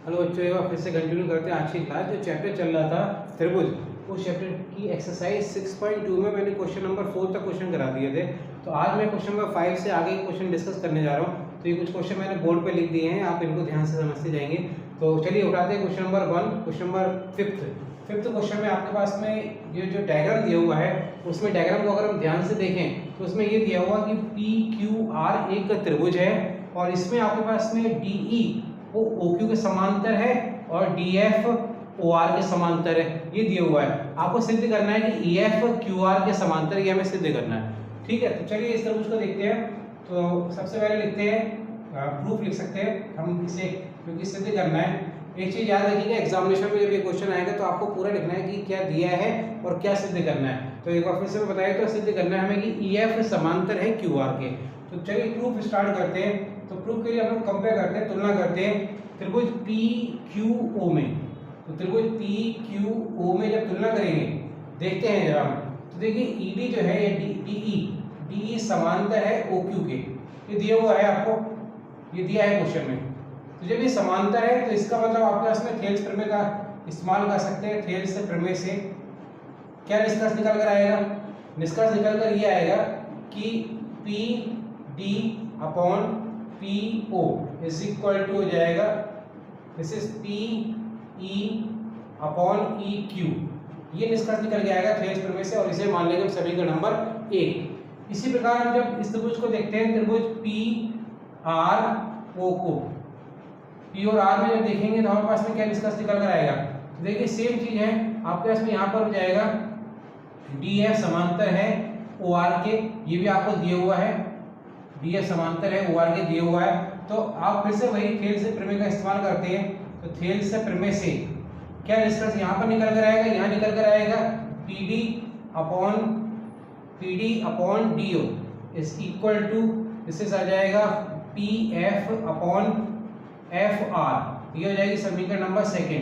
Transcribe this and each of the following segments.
Hello बच्चों, एक बार फिर से कंटिन्यू करते हैं आज की क्लास। जो चैप्टर चल रहा था त्रिभुज, उस चैप्टर की एक्सरसाइज 6.2 में मैंने क्वेश्चन नंबर 4 तक क्वेश्चन करा दिए थे। तो आज मैं क्वेश्चन नंबर 5 से आगे के क्वेश्चन डिस्कस करने जा रहा हूँ। तो ये कुछ क्वेश्चन मैंने बोर्ड पे लिख दिए हैं, आप इनको ध्यान से समझते जाएंगे। तो चलिए उठाते हैं question number 1। Question number fifth question में आपके पास में ये जो डायग्राम दिया हुआ है, उसमें डायग्राम को अगर हम ध्यान से देखें तो उसमें ये दिया हुआ कि पी क्यू आर एक त्रिभुज है और इसमें आपके पास में डी ई वो OQ के समांतर है और DF OR के समांतर है। ये दिया हुआ है, आपको सिद्ध करना है कि EF QR के समांतर, ये हमें सिद्ध करना है। ठीक है, तो चलिए इस त्रिभुज को देखते हैं। तो सबसे पहले लिखते हैं, प्रूफ लिख सकते हैं हम इसे, क्योंकि सिद्ध करना है। एक चीज याद रखिएगा, एग्जामिनेशन में जब ये क्वेश्चन आएगा तो आपको पूरा लिखना है कि क्या दिया है और क्या सिद्ध करना है। तो एक बार फिर से बताइए, तो सिद्ध करना है हमें कि EF समांतर है QR के। तो चलिए प्रूफ स्टार्ट करते हैं। तो प्रूफ के लिए हम लोग कंपेयर करते हैं, तुलना करते हैं त्रिभुज PQO में। तो त्रिभुज PQO में जब तुलना करेंगे, देखते हैं जरा हम, तो देखिए ED जो है ये DE समांतर है OQ के। ये दिया हुआ है आपको, ये दिया है क्वेश्चन में। तो जब ये समांतर है तो इसका मतलब आपके पास में थेल्स प्रमेय का इस्तेमाल कर सकते हैं। थेल्स प्रमेय से क्या निष्कर्ष निकल कर आएगा? निष्कर्ष निकल कर ये आएगा कि PD upon PO is equal to हो जाएगा, this is PE upon EQ। ये निष्कर्ष निकल के आएगा थेल्स प्रमेय से, और इसे मान लेंगे समीकरण नंबर 1। इसी प्रकार हम जब इस त्रिभुज को देखते हैं, त्रिभुज PRO को, P और R में जब देखेंगे तो हमारे पास में क्या निष्कर्ष निकल कर आएगा? तो देखिए सेम चीज है आपके पास में, यहाँ पर हो जाएगा DF समांतर है OR के, ये भी आपको दिया हुआ है, DF समांतर है OR के दिया हुआ है। तो आप फिर से वही थेल्स प्रमेय का इस्तेमाल करते हैं। तो थेल्स प्रमेय से क्या निष्कर्ष यहाँ पर निकल कर आएगा? यहाँ निकल कर आएगा PD upon DO is equal to, this आ जाएगा PF अपॉन FR। ये हो जाएगी समीकरण नंबर 2।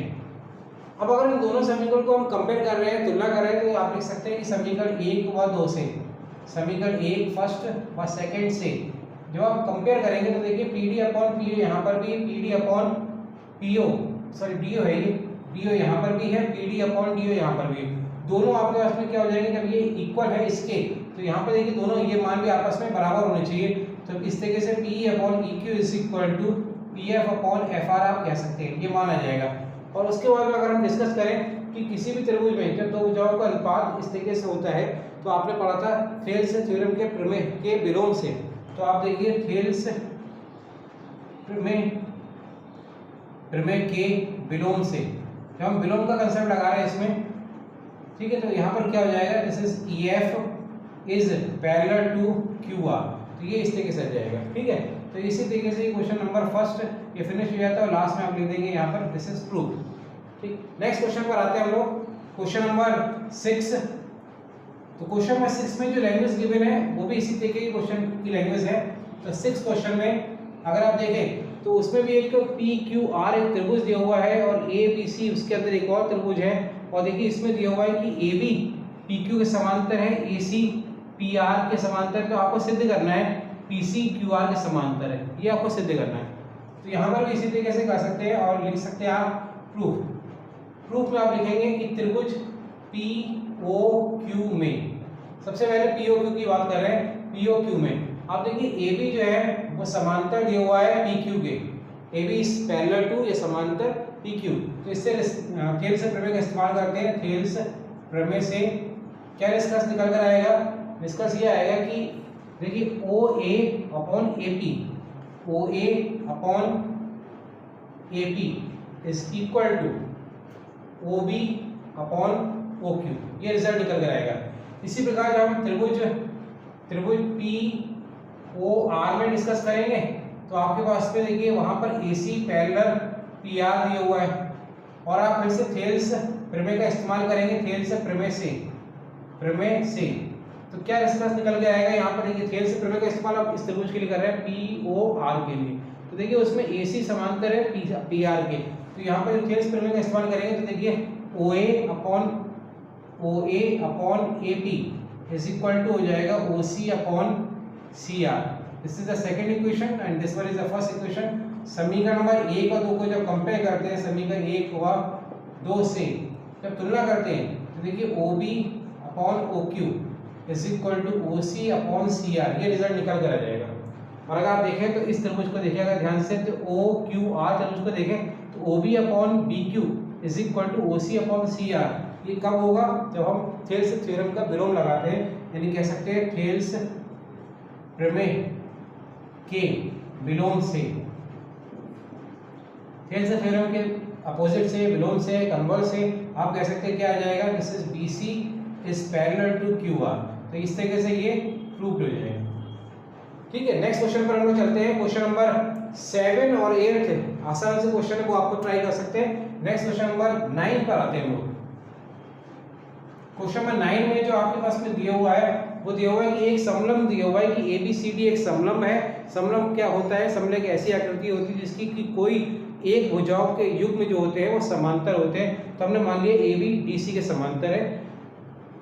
अब अगर इन दोनों समीकरण को हम कंपेयर कर रहे हैं, तुलना कर रहे हैं, तो आप लिख सकते हैं कि समीकरण 1 व 2 से, समीकरण 1 फर्स्ट व सेकंड से जब आप कंपेयर करेंगे तो देखिए PD अपॉन PO यहाँ पर भी, PD upon PO sorry DO है, ये DO यहाँ पर भी है, PD अपॉन DO यहाँ पर भी। दोनों आपके पास में क्या हो जाएंगे, जब ये इक्वल है इसके, तो यहाँ पर देखिए दोनों ये मान भी आपस में बराबर होने चाहिए। तो इस तरीके से PE upon EQ is equal to PF upon FR आप कह सकते हैं, ये मान आ जाएगा। और उसके बाद में अगर हम डिस्कस करें कि किसी भी त्रिभुज में जब दो भुजाओं का अनुपात इस तरीके से होता है, तो आपने पढ़ा था थेल्स थ्योरम के प्रमेय के विलोम से। तो आप देखिए थेल्स प्रमेय के विलोम से, जब हम विलोम का कंसेप्ट लगा रहे हैं इसमें, ठीक है, तो यहाँ पर क्या हो जाएगा, this is EF is parallel to QR। तो ये इस तरीके से आ जाएगा। ठीक है, तो इसी तरीके से क्वेश्चन नंबर फर्स्ट ये फिनिश हो जाता है और लास्ट में आप लिख देंगे यहाँ पर दिस इज प्रूफ। ठीक, नेक्स्ट क्वेश्चन पर आते हैं हम लोग, क्वेश्चन नंबर 6। तो क्वेश्चन नंबर 6 में जो लैंग्वेज गिवन है वो भी इसी तरीके की क्वेश्चन की लैंग्वेज है। तो 6 क्वेश्चन में अगर आप देखें तो उसमें भी एक PQR एक त्रिभुज दिया हुआ है और ABC उसके अंदर एक और त्रिभुज है। और देखिए इसमें दिया हुआ है कि AB PQ के समांतर है, AC PR के समांतर। तो आपको सिद्ध करना है PC QR के समांतर है, ये आपको सिद्ध करना है। तो यहाँ पर भी इसी तरीके से कर सकते हैं और लिख सकते हैं आप प्रूफ में आप लिखेंगे कि त्रिभुज POQ में, सबसे पहले POQ की बात कर रहे हैं। POQ में आप देखिए AB जो है वो समांतर दिया हुआ है PQ के, AB इज पैरेलल टू, ये समांतर PQ। तो इससे थेल्स प्रमेय का इस्तेमाल करते हैं। थेल्स प्रमेय से क्या निष्कर्ष निकल कर आएगा? निष्कर्ष ये आएगा कि देखिए OA upon AP is equal to OB upon OQ, ये रिजल्ट निकल कर आएगा। इसी प्रकार जब हम त्रिभुज POR में डिस्कस करेंगे तो आपके पास में देखिए वहां पर AC पैरेलल PR दिया हुआ है, और आप फिर से थेल्स प्रमेय का इस्तेमाल करेंगे। थेल्स प्रमेय से तो क्या निष्कर्ष निकल के आएगा? यहाँ पर देखिए थेल्स प्रमेय का इस्तेमाल आप इस त्रिभुज के लिए कर रहे हैं POR के लिए। तो देखिए उसमें AC समांतर है PR के, तो यहाँ पर थेल्स प्रमेय का इस्तेमाल करेंगे तो देखिए OA upon AP is equal to हो जाएगा OC upon CR। This is the second equation and this one is the first equation. समीकरण नंबर 1 और 2 को जब कंपेयर करते हैं, समीकरण 1 व 2 से जब तुलना करते हैं तो देखिए OB upon OQ is equal to OC upon CR, ये रिजल्ट निकल कर आ जाएगा। और अगर आप देखें तो इस त्रिभुज को देखिएगा ध्यान से, तो OQR त्रिभुज को देखें तो OB upon BQ is equal to OC upon CR, ये कब होगा? जब हम थेल्स थ्योरम का विलोम लगाते हैं, यानी कह सकते हैं थेल्स प्रमेय के विलोम से, थेल्स थ्योरम के अपोजिट से, विलोम से, कन्वर्स से आप कह सकते हैं क्या आ जाएगा? This is BC is parallel to QR। तो इस तरीके से ये प्रूव हो जाएगा। ठीक है, नेक्स्ट क्वेश्चन पर हम लोग चलते हैं। क्वेश्चन नंबर 7 और 8 आसान से क्वेश्चन है, वो आपको ट्राई कर सकते हैं। नेक्स्ट क्वेश्चन नंबर 9 पर आते हैं हम लोग। क्वेश्चन नंबर 9 में जो आपके पास में दिया हुआ है वो दिया हुआ है कि एक समलंब दिया हुआ है कि ABCD एक समलंब है। समलंब क्या होता है? समलंब एक ऐसी आकृति होती है जिसकी कि कोई एक भुजाओं के युग्म जो होते हैं वो समांतर होते हैं। तो हमने मान लिया AB DC के समांतर है।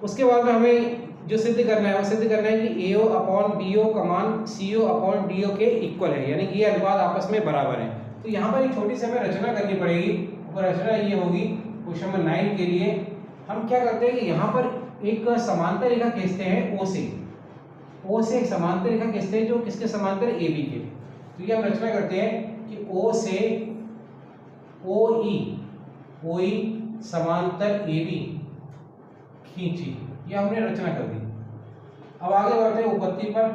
उसके बाद में हमें जो सिद्ध करना है वो सिद्ध करना है कि AO अपॉन BO का मान CO अपॉन DO के इक्वल है, यानी कि ये अनुपात आपस में बराबर है। तो यहाँ पर एक छोटी सी हमें रचना करनी पड़ेगी। वो रचना ये होगी क्वेश्चन नंबर 9 के लिए। हम क्या करते हैं कि यहाँ पर एक समांतर रेखा खींचते हैं O से एक समांतर रेखा खींचते हैं जो किसके समांतर? AB के। तो ये हम रचना करते हैं कि O से OE समांतर AB खींची, ये हमने रचना कर दी। अब आगे बढ़ते हैं उपपत्ति पर।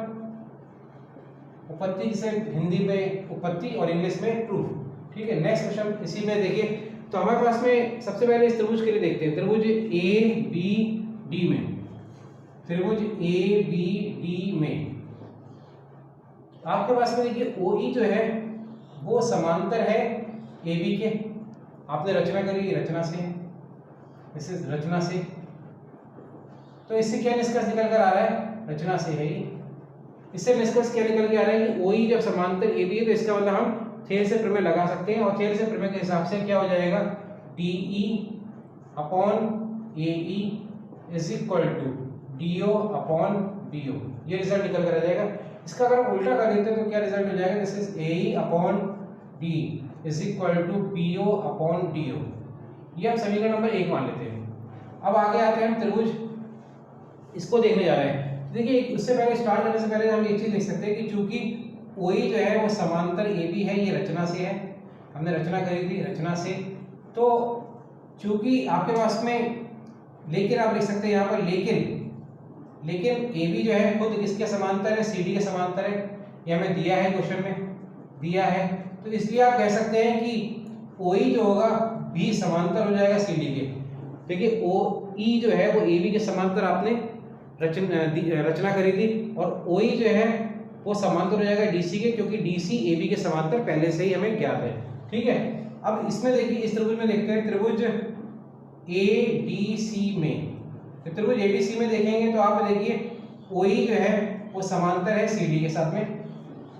उपपत्ति से हिंदी में उपपत्ति और इंग्लिश में प्रूफ। ठीक है, नेक्स्ट क्वेश्चन इसी में देखिए। तो हमारे पास में सबसे पहले इस त्रिभुज के लिए देखते हैं। त्रिभुज ABD में, त्रिभुज ABD में आपके पास में देखिए OE जो है वो समांतर है AB के। आपने रचना करी रचना से, इसे रचना से, तो इससे क्या निष्कर्ष निकल कर आ रहा है? रचना से है ये। इससे निष्कर्ष क्या निकल के आ रहा है कि OE जब समांतर AB है तो इसका मतलब हम थेल से प्रमेय लगा सकते हैं, और थेल से प्रमेय के हिसाब से क्या हो जाएगा? DE upon AE is equal to DO upon BO, ये रिजल्ट निकल कर आ जाएगा। इसका अगर हम उल्टा कर देते हैं तो क्या रिजल्ट हो जाएगा? This is AE upon DE is equal to BO upon DO, ये हम समीकरण नंबर 1 मान लेते हैं। अब आगे आते हैं हम त्रिभुज, इसको देखने जा रहे हैं। देखिए उससे पहले स्टार्ट करने से पहले हम एक चीज लिख सकते हैं कि चूंकि OE जो है वो समांतर AB है, ये रचना से है, हमने रचना करी थी रचना से। तो चूंकि आपके पास में, लेकिन आप लिख सकते हैं यहाँ पर लेकिन AB जो है खुद किसके समांतर है? CD के समांतर है, ये हमें दिया है, क्वेश्चन में दिया है। तो इसलिए आप कह सकते हैं कि OE जो होगा B समांतर हो जाएगा CD के। देखिए OE जो है वो AB के समांतर आपने रचना करी थी, और OE जो है वो समांतर हो जाएगा DC के, क्योंकि DC AB के समांतर पहले से ही हमें ज्ञात है। ठीक है, अब इसमें देखिए इस त्रिभुज में देखते हैं, त्रिभुज ADC में। तो त्रिभुज ABC में देखेंगे तो आप देखिए OE जो है वो समांतर है CD के साथ में,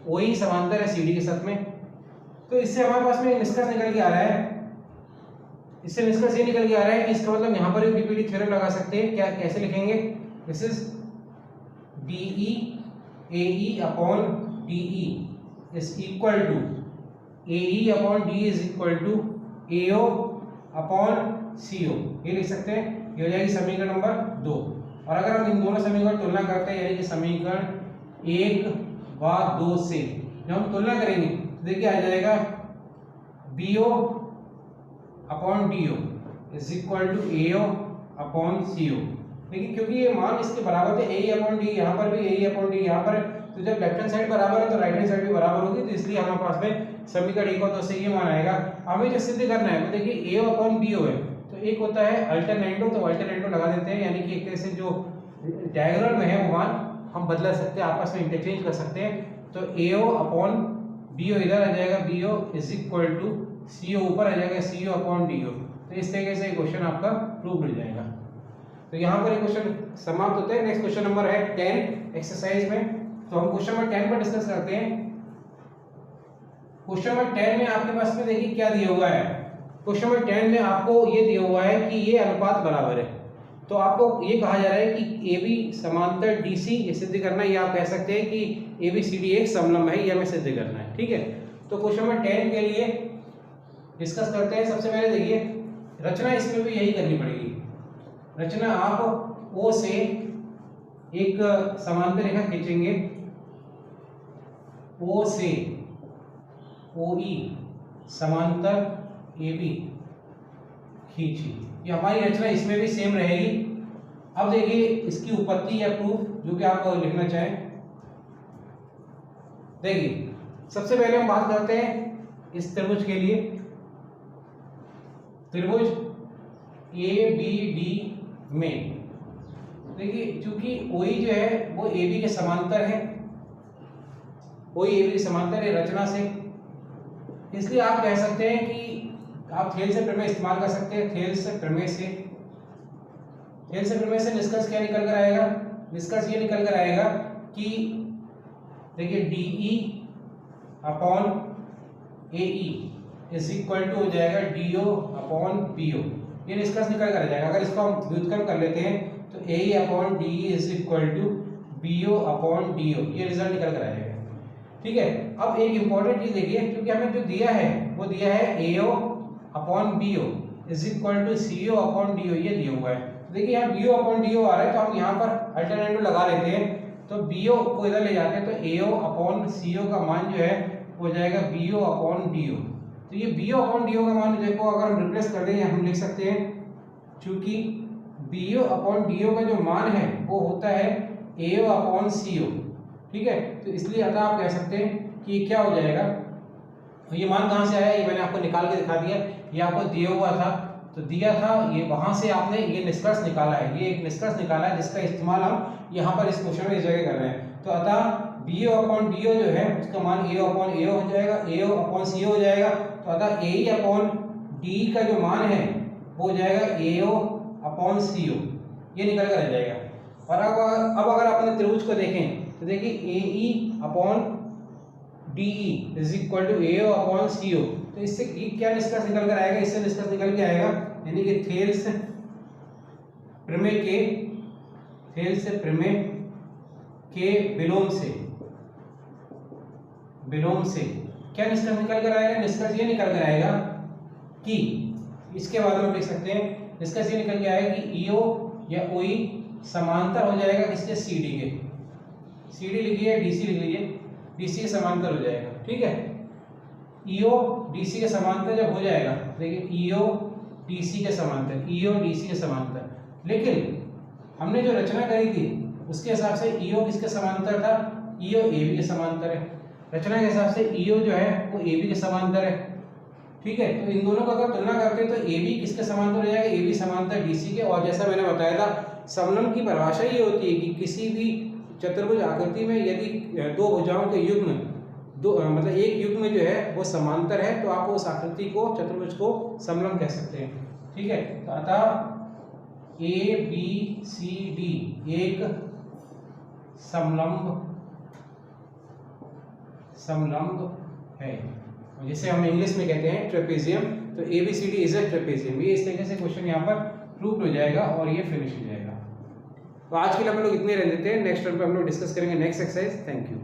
OE समांतर है CD के साथ में। तो इससे हमारे पास में निष्कर्ष निकल के आ रहा है, इससे निष्कर्ष ये निकल के आ रहा है कि इसका मतलब यहाँ पर भी DPD थ्योरम लगा सकते हैं। क्या, कैसे लिखेंगे? This is DE AE upon DE is equal to AE upon DE is equal to AO upon CO, ये लिख सकते हैं। ये हो जाएगी समीकरण नंबर 2। और अगर हम इन दोनों समीकरण तुलना करते हैं, यानी कि समीकरण 1 व 2 से जब हम तुलना करेंगे तो देखिए आ जाएगा BO upon DO is equal to AO upon CO। देखिए क्योंकि ये मान इसके बराबर थे, AE अपॉन D, यहाँ पर भी AE अपॉन D यहाँ पर, तो जब लेफ्ट हैंड साइड बराबर है तो राइट हैंड साइड भी बराबर होगी। तो इसलिए हमारे पास में समीकरण 1 और 2 से ये मान आएगा। हमें जो सिद्ध करना है वो देखिए AO अपॉन BO है, तो एक होता है अल्टरनेटो, तो अल्टरनेटो लगा देते हैं, यानी कि एक तरह से जो डायगोनल में है वो मान हम बदल सकते हैं, आपस में इंटरचेंज कर सकते हैं। तो AO अपॉन BO इधर आ जाएगा, BO is equal to CO ऊपर आ जाएगा, CO अपॉन DO। तो इस तरीके से क्वेश्चन आपका प्रूव हो जाएगा। तो यहाँ पर क्वेश्चन समाप्त होते हैं। नेक्स्ट क्वेश्चन नंबर है 10 एक्सरसाइज में। तो हम क्वेश्चन नंबर 10 पर डिस्कस करते हैं। क्वेश्चन नंबर 10 में आपके पास में देखिए क्या दिया हुआ है। क्वेश्चन नंबर 10 में आपको ये दिया हुआ है कि ये अनुपात बराबर है। तो आपको ये कहा जा रहा है कि AB समांतर DC ये सिद्ध करना है, या आप कह सकते हैं कि ABCD एक समलंब है, ये हमें सिद्ध करना है। ठीक है, तो क्वेश्चन नंबर 10 के लिए डिस्कस करते हैं। सबसे पहले देखिए रचना इसमें भी यही करनी पड़ेगी। रचना आप ओ से एक समांतर रेखा खींचेंगे, ओ से ओ ई समांतर ए बी खींची। ये हमारी रचना इसमें भी सेम रहेगी। अब देखिए इसकी उत्पत्ति या प्रूफ जो कि आप लिखना चाहें। देखिए सबसे पहले हम बात करते हैं इस त्रिभुज के लिए। त्रिभुज ए बी डी में देखिए चूंकि OE जो है वो AB के समांतर है, OE AB के समांतर है रचना से, इसलिए आप कह सकते हैं कि आप थेल से प्रमेय इस्तेमाल कर सकते हैं। थेल से प्रमेय से निष्कर्ष क्या निकल कर आएगा? निष्कर्ष ये निकल कर आएगा कि देखिए DE upon AE is equal to हो जाएगा DO अपॉन BO। ये निष्कर्ष निकल कर आ जाएगा। अगर इसको हम व्युत्क्रम कर लेते हैं तो AE upon DE is equal to BO upon DO, ये रिजल्ट निकल कर आ जाएगा। ठीक है, अब एक इंपॉर्टेंट चीज देखिए, क्योंकि हमें जो दिया है वो दिया है AO upon BO is equal to CO upon DO, ये दिया हुआ है। देखिए यहाँ BO अपॉन DO आ रहा है तो हम यहाँ पर अल्टरनेटिव लगा लेते हैं। तो BO को इधर ले जाते हैं तो AO अपॉन CO का मान जो है हो जाएगा BO अपॉन DO। तो ये BO अपॉन DO का मान देखो अगर हम रिप्लेस कर दें हम लिख सकते हैं, चूंकि BO अपॉन DO का जो मान है वो होता है AO अपॉन CO। ठीक है, तो इसलिए अतः आप कह सकते हैं कि ये क्या हो जाएगा। ये मान कहाँ से आया, ये मैंने आपको निकाल के दिखा दिया। ये आपको दिया हुआ था तो दिया था, ये वहां से आपने ये निष्कर्ष निकाला है। ये एक निष्कर्ष निकाला है जिसका इस्तेमाल हम यहाँ पर इस क्वेश्चन में इस जगह कर रहे हैं। तो अतः BO अपॉन DO जो है उसका मान AO अपॉन AO हो जाएगा, AO अपॉन CO हो जाएगा। तो अतः AE अपॉन DE का जो मान है वो हो जाएगा AO अपॉन CO, ये निकल कर आ जाएगा। और अब अगर आप अपने त्रिभुज को देखें तो देखिए AE upon DE is equal to AO upon CO। तो इससे क्या निष्कर्ष निकल कर आएगा? इससे निष्कर्ष निकल के आएगा यानी कि थेल्स प्रमेय के विलोम से क्या निष्कर्ष निकल कर आएगा? निष्कर्ष ये निकल कर आएगा कि इसके बाद में लिख सकते हैं, निष्कर्ष ये निकल के आएगा कि EO या OE समांतर हो जाएगा किसके? CD के। CD लिखिए, DC लिख लीजिए, DC के समांतर हो जाएगा। ठीक है, EO DC के समांतर जब हो जाएगा, देखिए EO DC के समांतर, लेकिन हमने जो रचना करी थी उसके हिसाब से EO किसके समांतर था? EO AB के समांतर है। रचना के हिसाब से EO जो है वो AB के समांतर है। ठीक है, तो इन दोनों का अगर तुलना करते हैं तो AB किसके समांतर हो जाएगा? AB समांतर DC के। और जैसा मैंने बताया था समलंब की परिभाषा ये होती है कि किसी भी चतुर्भुज आकृति में यदि दो भुजाओं के युग्म मतलब एक युग्म जो है वो समांतर है तो आप उस आकृति को चतुर्भुज को समलंब कह सकते हैं। ठीक है, तो अतः ABCD एक समलंब है, जिसे हम इंग्लिश में कहते हैं ट्रेपेजियम। तो ABCD इज अ ट्रेपेजियम। ये इस तरीके से क्वेश्चन यहाँ पर प्रूव हो जाएगा और ये फिनिश हो जाएगा। तो आज के लिए हम लोग इतने रह देते हैं। नेक्स्ट टाइम पे हम लोग डिस्कस करेंगे नेक्स्ट एक्सरसाइज। Thank you.